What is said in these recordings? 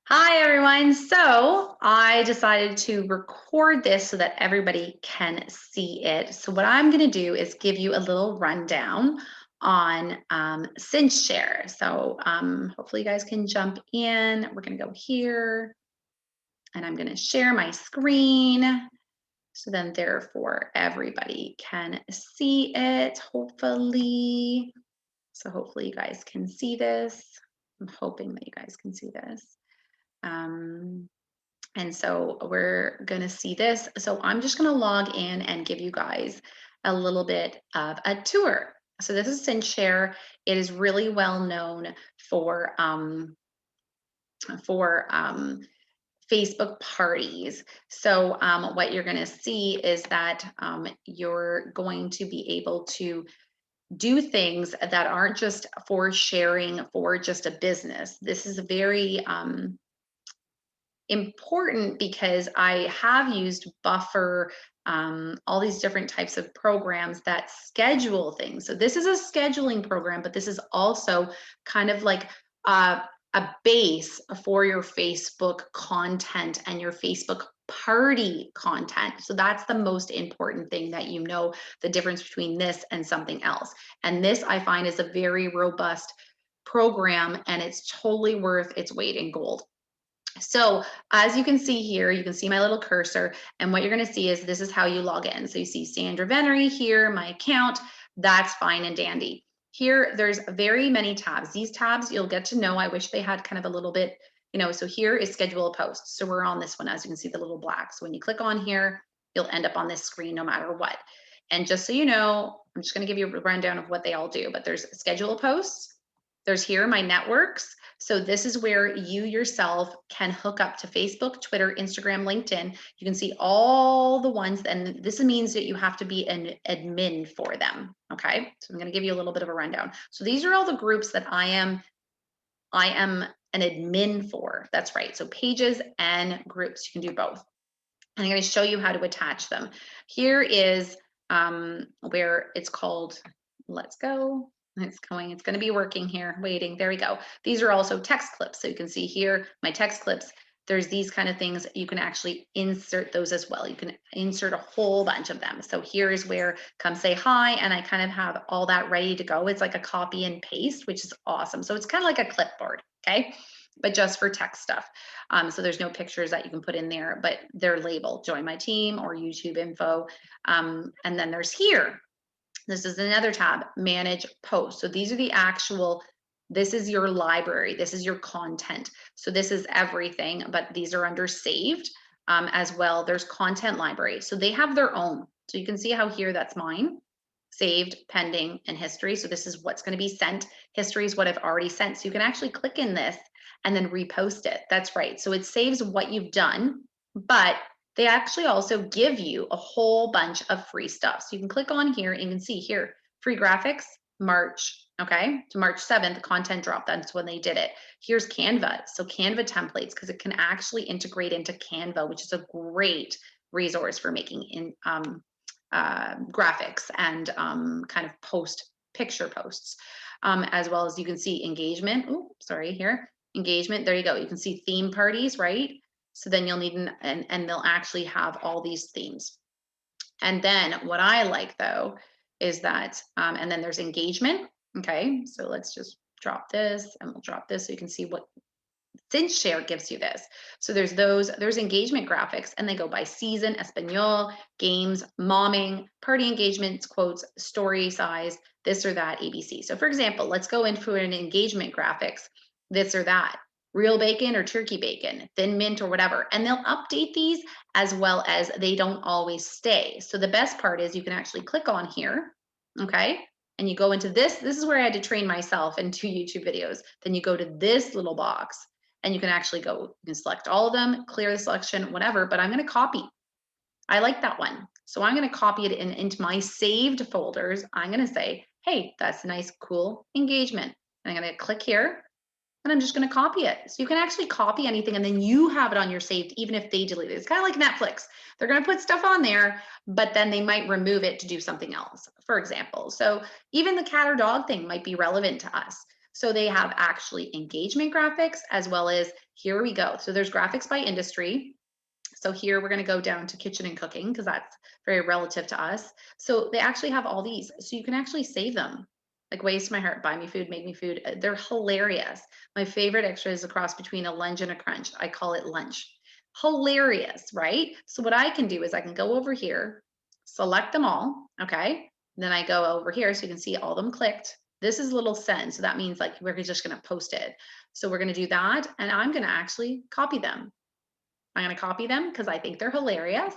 Hi, everyone. So I decided to record this so that everybody can see it. So what I'm going to do is give you a little rundown on Cinchshare. So hopefully you guys can jump in. We're going to go here and I'm going to share my screen. So then therefore everybody can see it, hopefully. So hopefully you guys can see this. I'm hoping that you guys can see this. And so we're going to see this. So I'm just going to log in and give you guys a little bit of a tour. So this is Cinchshare. It is really well known for Facebook parties. So what you're going to see is that you're going to be able to do things that aren't just for sharing for just a business. This is very important because I have used Buffer, all these different types of programs that schedule things. So this is a scheduling program, but this is also kind of like a base for your Facebook content and your Facebook party content. So that's the most important thing, that you know the difference between this and something else. And this I find is a very robust program, and it's totally worth its weight in gold. So as you can see here, you can see my little cursor, and what you're going to see is this is how you log in. So you see Sandra Venery here, my account. That's fine and dandy. Here, there's very many tabs. These tabs you'll get to know. I wish they had kind of a little bit, so here is schedule a post. So we're on this one, as you can see, the little black. So when you click on here, you'll end up on this screen no matter what. And just so you know, I'm just going to give you a rundown of what they all do, but there's schedule a post. There's here my networks. So this is where you yourself can hook up to Facebook, Twitter, Instagram, LinkedIn. You can see all the ones, and this means that you have to be an admin for them. Okay, so I'm going to give you a little bit of a rundown. So these are all the groups that I am an admin for. That's right. So pages and groups, you can do both. And I'm going to show you how to attach them. Here is where it's called, let's go. It's going to be working here, waiting. There we go. These are also text clips. So you can see here, my text clips, there's these kind of things. You can actually insert those as well. You can insert a whole bunch of them. So here is where come say hi, and I kind of have all that ready to go. It's like a copy and paste, which is awesome. So it's kind of like a clipboard, okay? But just for text stuff. So there's no pictures that you can put in there, but they're labeled join my team or YouTube info. And then there's here. This is another tab, manage posts. So these are the actual, this is your library. This is your content. So this is everything, but these are under saved as well. There's content library. So they have their own. So you can see how here that's mine, saved, pending, and history. So this is what's going to be sent. History is what I've already sent. So you can actually click in this and then repost it. That's right. So it saves what you've done, but they actually also give you a whole bunch of free stuff. So you can click on here and you can see here, free graphics, March, okay, to March 7th, content drop. That's when they did it. Here's Canva. So Canva templates, because it can actually integrate into Canva, which is a great resource for making in graphics and kind of picture posts, as well as you can see engagement. Oh, sorry, here, engagement. There you go. You can see theme parties, right? So then you'll need and they'll actually have all these themes. And then what I like though is that, and then there's engagement. Okay, so let's just drop this and we'll drop this so you can see what Cinchshare gives you this. So there's engagement graphics, and they go by season, Espanol, games, momming, party engagements, quotes, story size, this or that, ABC. So for example, let's go into an engagement graphics, this or that, real bacon or turkey bacon, thin mint or whatever. And they'll update these, as well as they don't always stay. So the best part is you can actually click on here, okay? And you go into this. This is where I had to train myself in 2 YouTube videos. Then you go to this little box, and you can actually go, you can select all of them, clear the selection, whatever, but I'm going to copy. I like that one. So I'm going to copy it into my saved folders. I'm going to say, hey, that's a nice, cool engagement. And I'm going to click here, and I'm just going to copy it. So you can actually copy anything, and then you have it on your saved, even if they delete it. It's kind of like Netflix. They're going to put stuff on there, but then they might remove it to do something else, for example. So even the cat or dog thing might be relevant to us. So they have actually engagement graphics as well as, here we go. So there's graphics by industry. So here we're going to go down to kitchen and cooking because that's very relative to us. So they actually have all these. So you can actually save them. Like Waste My Heart, Buy Me Food, Make Me Food. They're hilarious. My favorite extra is a cross between a lunge and a crunch. I call it lunch. Hilarious, right? So what I can do is I can go over here, select them all, okay? Then I go over here so you can see all of them clicked. This is a little send. So that means like we're just going to post it. So we're going to do that. And I'm going to actually copy them. I'm going to copy them because I think they're hilarious.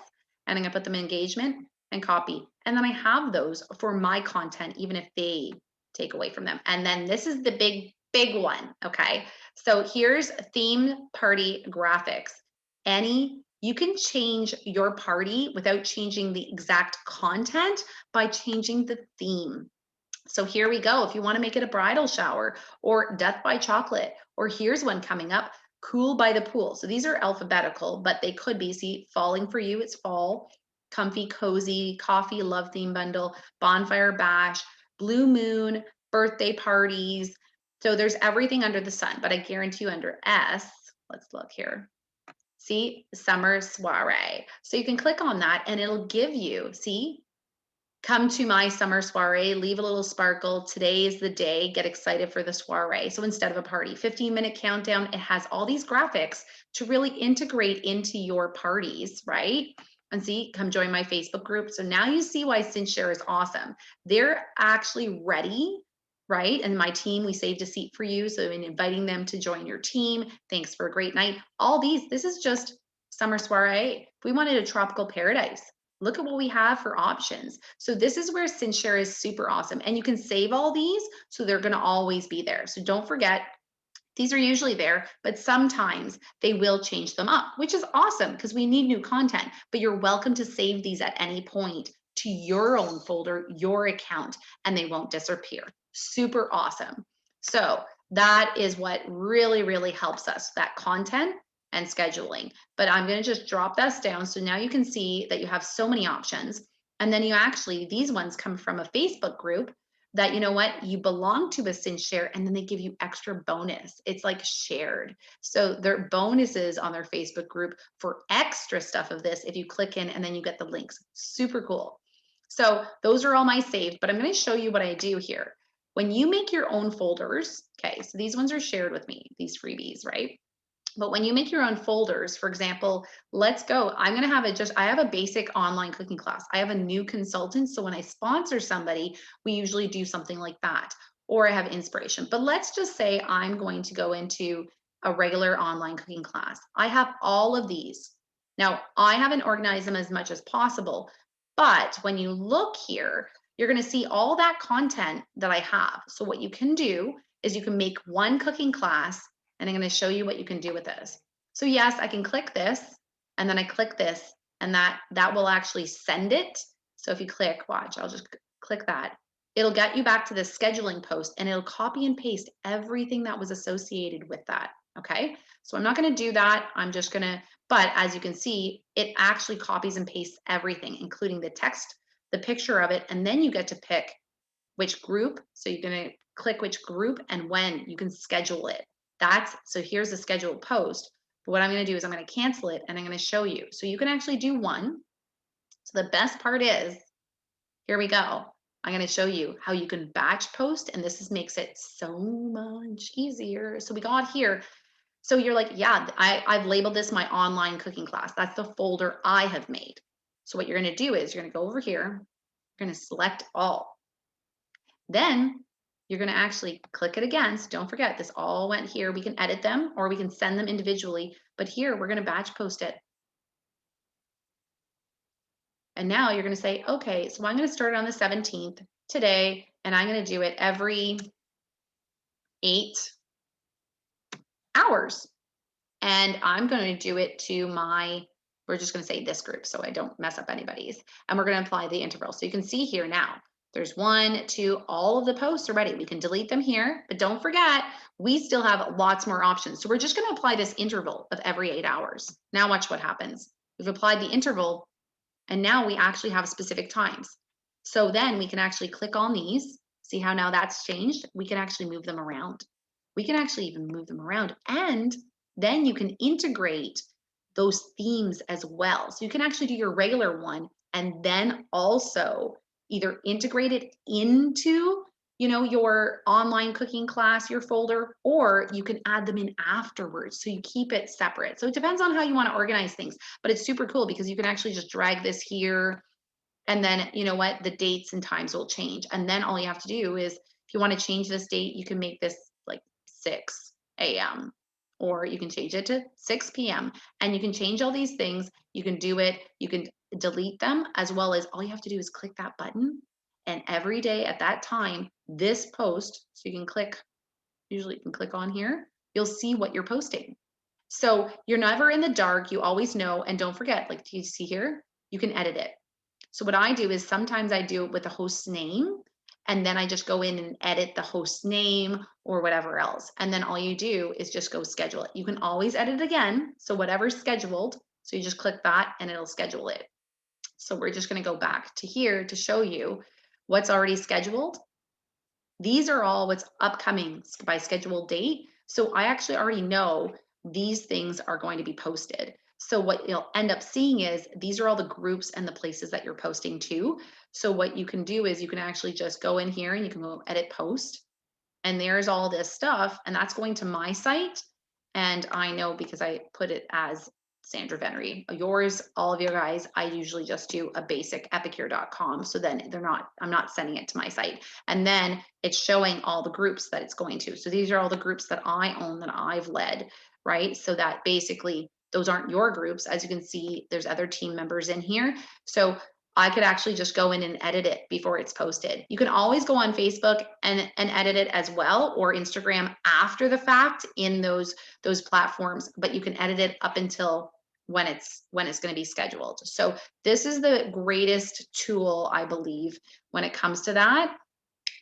And I'm going to put them in engagement and copy. And then I have those for my content, even if they take away from them. And then this is the big one. Okay. So here's themed party graphics. You can change your party without changing the exact content by changing the theme. So here we go. If you want to make it a bridal shower or death by chocolate, or here's one coming up, cool by the pool. So these are alphabetical, but they could be, see, falling for you, it's fall, comfy, cozy, coffee, love theme bundle, bonfire bash, blue moon, birthday parties. So there's everything under the sun, but I guarantee you under S, let's look here. See, summer soiree. So you can click on that and it'll give you, see, come to my summer soiree, leave a little sparkle. Today is the day. Get excited for the soiree. So instead of a party, 15-minute countdown, it has all these graphics to really integrate into your parties, right? And see, come join my Facebook group. So now you see why Cinchshare is awesome. They're actually ready, right? And my team, we saved a seat for you. So in inviting them to join your team, thanks for a great night. All these, this is just summer soiree. If we wanted a tropical paradise, look at what we have for options. So this is where Cinchshare is super awesome. And you can save all these, so they're going to always be there. So don't forget, these are usually there, but sometimes they will change them up, which is awesome because we need new content. But you're welcome to save these at any point to your own folder, your account, and they won't disappear. Super awesome. So that is what really, really helps us, that content and scheduling. But I'm going to just drop this down. So now you can see that you have so many options. And then you actually, these ones come from a Facebook group that, you know what, you belong to a Cinchshare, and then they give you extra bonus. It's like shared. So there are bonuses on their Facebook group for extra stuff of this if you click in and then you get the links. Super cool. So those are all my saved, but I'm going to show you what I do here. When you make your own folders, okay, so these ones are shared with me, these freebies, right? But when you make your own folders, for example, let's go. I'm going to have I have a basic online cooking class. I have a new consultant. So when I sponsor somebody, we usually do something like that, or I have inspiration. But let's just say I'm going to go into a regular online cooking class. I have all of these. Now, I haven't organized them as much as possible, but when you look here, you're going to see all that content that I have. So what you can do is you can make one cooking class, and I'm going to show you what you can do with this. So yes, I can click this, and then I click this, and that will actually send it. So if you click, watch, I'll just click that. It'll get you back to the scheduling post, and it'll copy and paste everything that was associated with that. Okay, so I'm not going to do that. I'm just going to, but as you can see, it actually copies and pastes everything, including the text, the picture of it, and then you get to pick which group. So you're going to click which group and when you can schedule it. So here's the scheduled post. But what I'm going to do is I'm going to cancel it and I'm going to show you. So you can actually do one. So the best part is, here we go. I'm going to show you how you can batch post, and makes it so much easier. So we got here. So you're like, yeah, I've labeled this my online cooking class. That's the folder I have made. So what you're going to do is you're going to go over here. You're going to select all. Then you're going to actually click it again. So don't forget, this all went here. We can edit them or we can send them individually. But here, we're going to batch post it. And now you're going to say, okay, so I'm going to start on the 17th today, and I'm going to do it every 8 hours. And I'm going to do it to we're just going to say this group so I don't mess up anybody's. And we're going to apply the interval. So you can see here now, there's 1, 2, all of the posts are ready. We can delete them here, but don't forget, we still have lots more options. So we're just going to apply this interval of every 8 hours. Now watch what happens. We've applied the interval, and now we actually have specific times. So then we can actually click on these. See how now that's changed? We can actually move them around. We can actually even move them around. And then you can integrate those themes as well. So you can actually do your regular one and then also either integrate it into your online cooking class, your folder, or you can add them in afterwards. So you keep it separate. So it depends on how you want to organize things, but it's super cool because you can actually just drag this here. And then you know what? The dates and times will change. And then all you have to do is if you want to change this date, you can make this like 6 a.m. or you can change it to 6 p.m. And you can change all these things. You can do it. You can delete them as well as all you have to do is click that button. And every day at that time, this post, so you can click, usually you can click on here, you'll see what you're posting. So you're never in the dark. You always know. And don't forget, like, do you see here? You can edit it. So what I do is sometimes I do it with the host's name, and then I just go in and edit the host's name or whatever else. And then all you do is just go schedule it. You can always edit again. So whatever's scheduled, so you just click that and it'll schedule it. So we're just going to go back to here to show you what's already scheduled. These are all what's upcoming by scheduled date. So I actually already know these things are going to be posted. So what you'll end up seeing is these are all the groups and the places that you're posting to. So what you can do is you can actually just go in here and you can go edit post. And there's all this stuff, and that's going to my site. And I know because I put it as Sandra Venery. Yours, all of you guys, I usually just do a basic epicure.com. So then I'm not sending it to my site. And then it's showing all the groups that it's going to. So these are all the groups that I own, that I've led, right? So that basically those aren't your groups. As you can see, there's other team members in here. So I could actually just go in and edit it before it's posted. You can always go on Facebook and edit it as well, or Instagram after the fact in those platforms, but you can edit it up until when it's going to be scheduled. So this is the greatest tool, I believe, when it comes to that.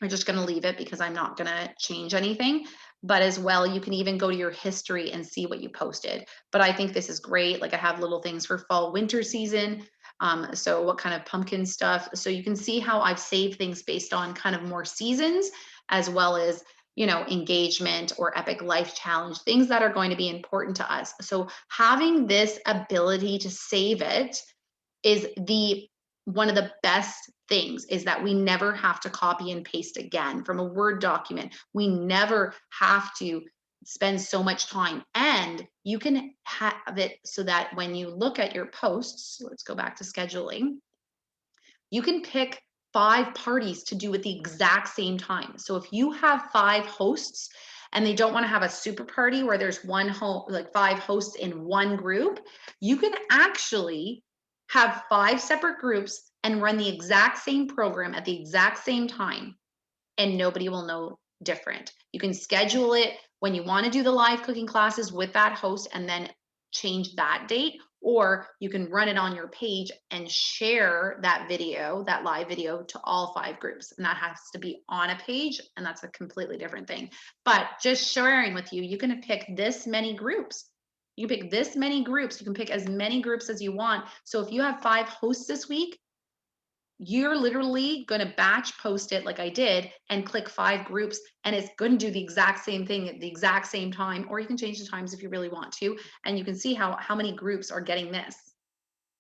I'm just going to leave it because I'm not going to change anything. But as well, you can even go to your history and see what you posted. But I think this is great. Like I have little things for fall, winter season. So what kind of pumpkin stuff. So you can see how I've saved things based on kind of more seasons, as well as engagement or epic life challenge, things that are going to be important to us. So having this ability to save it is one of the best things, is that we never have to copy and paste again from a Word document. We never have to spend so much time, and you can have it so that when you look at your posts, let's go back to scheduling, you can pick 5 parties to do at the exact same time. So if you have 5 hosts and they don't want to have a super party where there's like 5 hosts in one group, you can actually have 5 separate groups and run the exact same program at the exact same time, and nobody will know different. You can schedule it when you want to do the live cooking classes with that host and then change that date, or you can run it on your page and share that video, that live video, to all 5 groups. And that has to be on a page, and that's a completely different thing. But just sharing with you, you can pick this many groups. You pick this many groups. You can pick as many groups as you want. So if you have 5 hosts this week, you're literally going to batch post it like I did and click 5 groups, and it's going to do the exact same thing at the exact same time, or you can change the times if you really want to. And you can see how many groups are getting this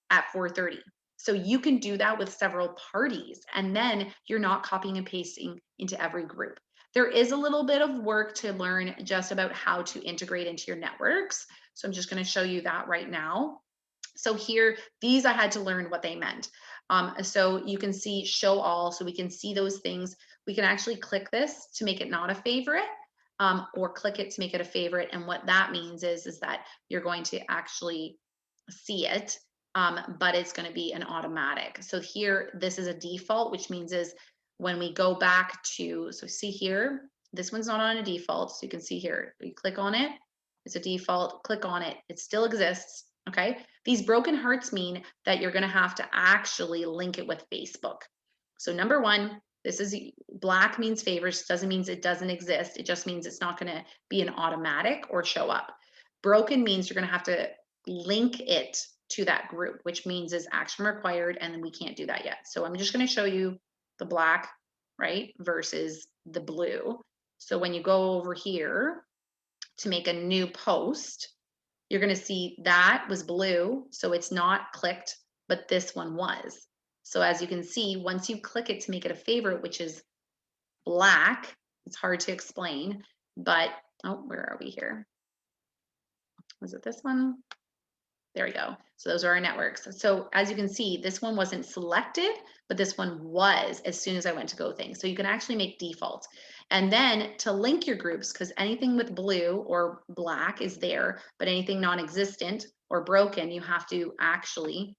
at 4:30. So you can do that with several parties, and then you're not copying and pasting into every group. There is a little bit of work to learn just about how to integrate into your networks. So I'm just going to show you that right now. So here, these I had to learn what they meant. So you can see show all, so we can see those things. We can actually click this to make it not a favorite, or click it to make it a favorite. And what that means is that you're going to actually see it, but it's going to be an automatic. So here, this is a default, which means is when we go back to, so see here, this one's not on a default. So you can see here, you click on it, it's a default, click on it, it still exists. Okay, these broken hearts mean that you're going to have to actually link it with Facebook. So number one, this is black means favorites, doesn't mean it doesn't exist. It just means it's not going to be an automatic or show up. Broken means you're going to have to link it to that group, which means is action required, and then we can't do that yet. So I'm just going to show you the black, right, versus the blue. So when you go over here, to make a new post, you're going to see that was blue, so it's not clicked, but this one was. So as you can see, once you click it to make it a favorite, which is black, it's hard to explain, but oh, where are we here? Was it this one? There we go. So those are our networks. So as you can see, this one wasn't selected, but this one was as soon as I went to go things. So you can actually make default. And then to link your groups, because anything with blue or black is there, but anything non-existent or broken, you have to actually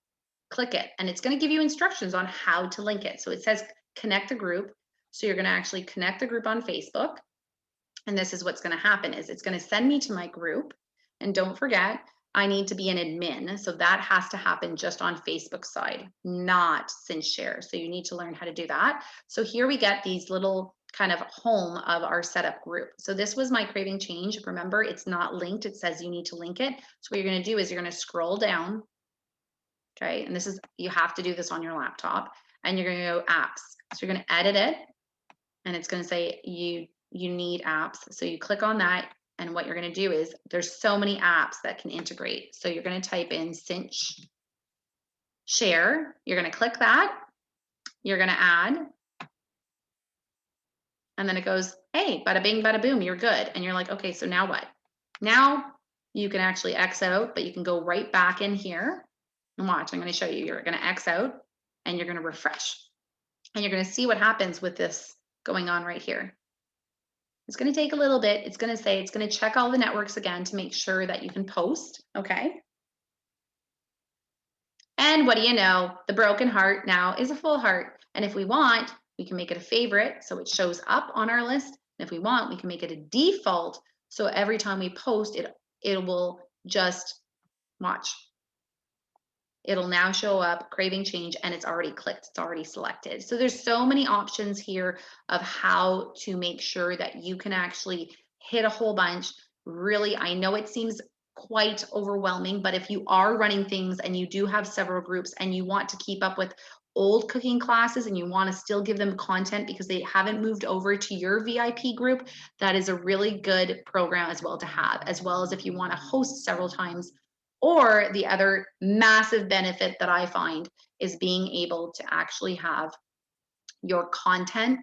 click it. And it's going to give you instructions on how to link it. So it says connect a group. So you're going to actually connect the group on Facebook. And this is what's going to happen is it's going to send me to my group. And don't forget, I need to be an admin. So that has to happen just on Facebook side, not Cinchshare. So you need to learn how to do that. So here we get these little kind of home of our setup group. So this was my craving change. Remember, it's not linked. It says you need to link it. So what you're going to do is you're going to scroll down. Okay. And this is, you have to do this on your laptop, and you're going to go apps. So you're going to edit it, and it's going to say you need apps. So you click on that. And what you're going to do is there's so many apps that can integrate. So you're going to type in Cinchshare. You're going to click that. You're going to add. And then it goes, hey, bada bing, bada boom, you're good. And you're like, okay, so now what? Now you can actually X out, but you can go right back in here and watch. I'm going to show you. You're going to X out and you're going to refresh. And you're going to see what happens with this going on right here. It's going to take a little bit. It's going to say, it's going to check all the networks again to make sure that you can post. Okay. And what do you know? The broken heart now is a full heart. And if we want, we can make it a favorite. So it shows up on our list. And if we want, we can make it a default. So every time we post it will just watch. It'll now show up craving change, and it's already clicked, it's already selected. So there's so many options here of how to make sure that you can actually hit a whole bunch. Really, I know it seems quite overwhelming, but if you are running things and you do have several groups and you want to keep up with old cooking classes and you want to still give them content because they haven't moved over to your VIP group, that is a really good program as well to have, as well as if you want to host several times. Or the other massive benefit that I find is being able to actually have your content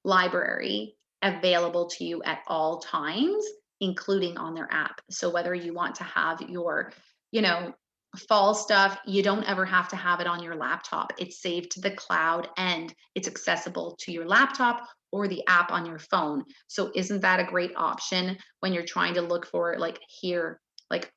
library available to you at all times, including on their app. So whether you want to have your, fall stuff, you don't ever have to have it on your laptop. It's saved to the cloud and it's accessible to your laptop or the app on your phone. So isn't that a great option when you're trying to look for like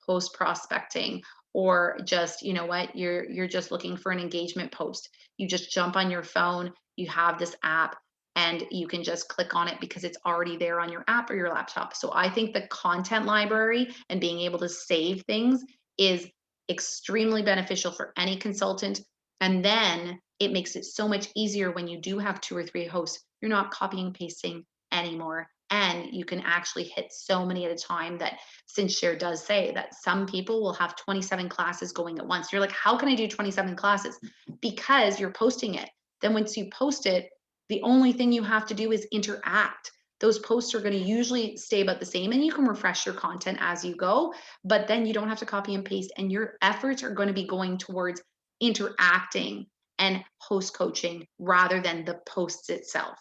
post prospecting, or just, you're just looking for an engagement post. You just jump on your phone, you have this app, and you can just click on it because it's already there on your app or your laptop. So I think the content library and being able to save things is extremely beneficial for any consultant. And then it makes it so much easier when you do have 2 or 3 hosts. You're not copying and pasting anymore. And you can actually hit so many at a time. That Cinchshare does say that some people will have 27 classes going at once. You're like, how can I do 27 classes? Because you're posting it. Then once you post it, the only thing you have to do is interact. Those posts are going to usually stay about the same, and you can refresh your content as you go, but then you don't have to copy and paste, and your efforts are going to be going towards interacting and host coaching rather than the posts itself.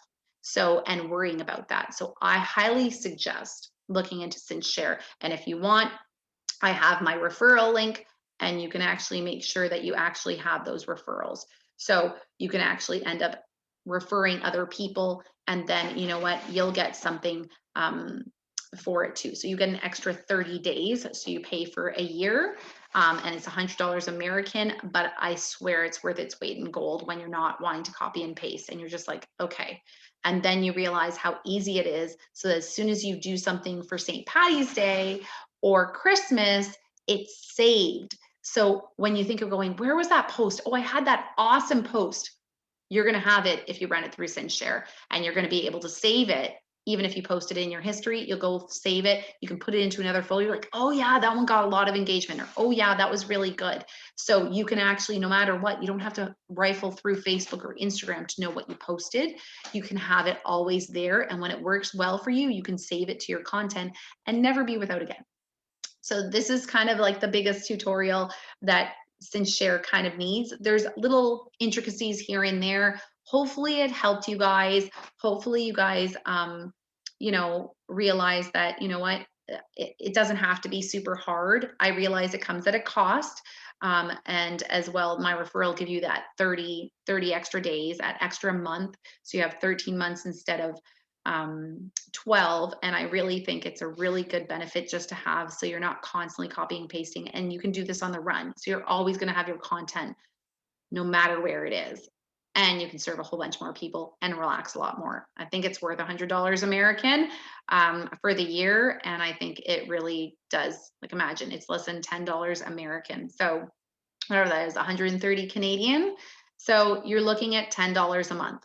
So, and worrying about that. So I highly suggest looking into Cinchshare. And if you want, I have my referral link, and you can actually make sure that you actually have those referrals. So you can actually end up referring other people, and then you know what, you'll get something for it too. So you get an extra 30 days. So you pay for a year, and it's $100 American, but I swear it's worth its weight in gold when you're not wanting to copy and paste and you're just like, okay. And then you realize how easy it is. So as soon as you do something for St. Patty's Day or Christmas, it's saved. So when you think of going, where was that post? Oh, I had that awesome post. You're going to have it if you run it through Cinchshare, and you're going to be able to save it even if you post it in your history, you'll go save it. You can put it into another folder. You're like, oh yeah, that one got a lot of engagement, or oh yeah, that was really good. So you can actually, no matter what, you don't have to rifle through Facebook or Instagram to know what you posted. You can have it always there. And when it works well for you, you can save it to your content and never be without again. So this is kind of like the biggest tutorial that Cinchshare kind of needs. There's little intricacies here and there. Hopefully it helped you guys. Hopefully you guys, realize that, you know what, it doesn't have to be super hard. I realize it comes at a cost. And as well, my referral give you that 30 extra days, that extra month. So you have 13 months instead of 12. And I really think it's a really good benefit just to have, so you're not constantly copying and pasting, and you can do this on the run. So you're always going to have your content no matter where it is. And you can serve a whole bunch more people and relax a lot more. I think it's worth $100 American for the year. And I think it really does. Like, imagine it's less than $10 American. So whatever that is, 130 Canadian. So you're looking at $10 a month,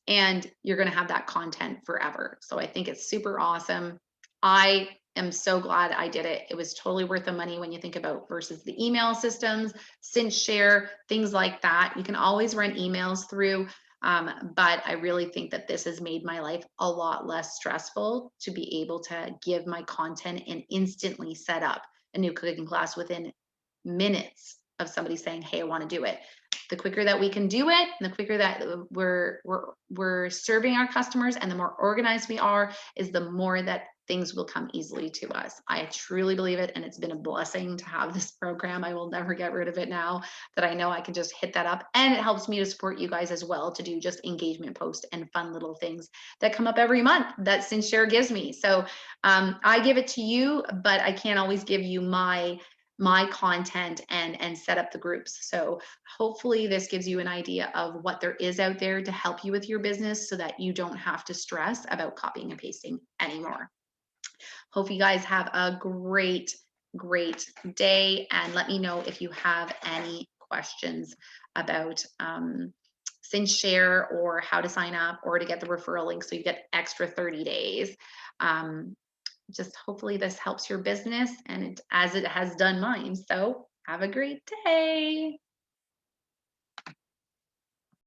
and you're going to have that content forever. So I think it's super awesome. I am so glad I did it. It was totally worth the money when you think about versus the email systems, Cinchshare, things like that. You can always run emails through, but I really think that this has made my life a lot less stressful to be able to give my content and instantly set up a new cooking class within minutes of somebody saying, hey, I want to do it. The quicker that we can do it, the quicker that we're serving our customers, and the more organized we are, is the more that things will come easily to us. I truly believe it, and it's been a blessing to have this program. I will never get rid of it now that I know I can just hit that up, and it helps me to support you guys as well, to do just engagement posts and fun little things that come up every month that Cinchshare gives me. So I give it to you, but I can't always give you my content and set up the groups. So hopefully this gives you an idea of what there is out there to help you with your business, so that you don't have to stress about copying and pasting anymore. Hope you guys have a great day, and let me know if you have any questions about Cinchshare, or how to sign up, or to get the referral link so you get extra 30 days. Just hopefully this helps your business, and as it has done mine. So have a great day.